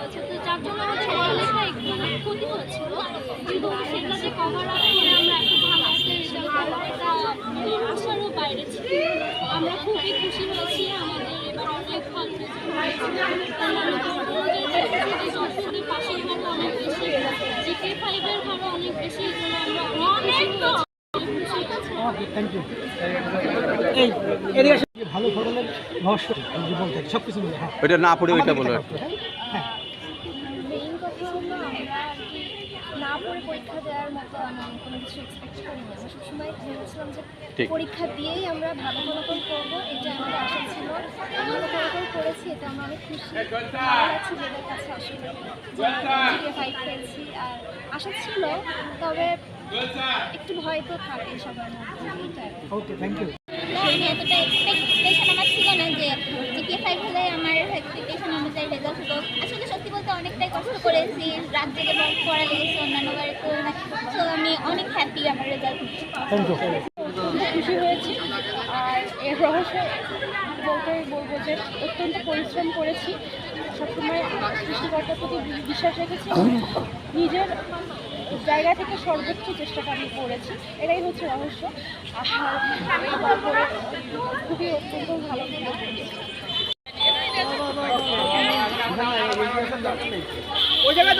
হয়েছে, তো যার জন্য আমাদের পড়ালেখা একটু মানে ক্ষতি হয়েছিল, কিন্তু সেটাতে কভার আপ করে আমরা এত ভালো একটা রেজাল্ট করলাম, এটা মানে আশারও বাইরে ছিল। আমরা খুবই খুশি হয়েছি, আমাদের এবার অনেক ভালো রেজাল্ট হয়েছে। অন্যান্য বোর্ড অনুযায়ী দেখেছি যে যশোরের পাশের হারও অনেক বেশি, GK5-এর হারও অনেক বেশি, এই জন্য আমরা অনেক খুশি হয়েছি। Thank you. এই এদিকে আসো। ভালো ফলনের রহস্য জীবন থেকে সব কিছু মিলে। হ্যাঁ, ওইটা না পড়ে ওইটা বলো। হ্যাঁ, মেইন কথা হলো আমরা আর কি না পড়ে পরীক্ষা দেওয়ার মতো আমি কোনো কিছু এক্সপেক্ট করি না। আমি সবসময় ভেবেছিলাম যে ঠিক। পরীক্ষা দিয়েই আমরা ভালো ফলাফল করবো, এটা আমাদের আশা ছিল। ভালো ফলাফল করেছি, এটা আমরা অনেক খুশি। ভালো লাগছে যেদের কাছে আসলে GK5 পেয়েছি। আর আশা ছিল, তবে একটু ভয় তো থাকে সবার মধ্যে। ওকে, থ্যাংক ইউ। এতটা এক্সপেকটেশন আমার ছিল না যে GK5 হলে আমার এক্সপেকটেশন অনুযায়ী রেজাল্ট হলো। আসলে সত্যি বলতে অনেকটাই কষ্ট করেছি, রাত জেগে পড়া লেগেছে অন্যান্যবার, তো আমি অনেক হ্যাপি আমার রেজাল্ট। Thank you. খুশি হয়েছি। আর এর রহস্য বলবো যে অত্যন্ত পরিশ্রম করেছি, সবসময় সৃষ্টিকর্তার প্রতি বিশ্বাস রেখেছি, নিজের জায়গা থেকে সর্বোচ্চ চেষ্টাটা আমি করেছি, এটাই হচ্ছে রহস্য। আর তারপরে খুবই অত্যন্ত ভালো ওই জায়গায়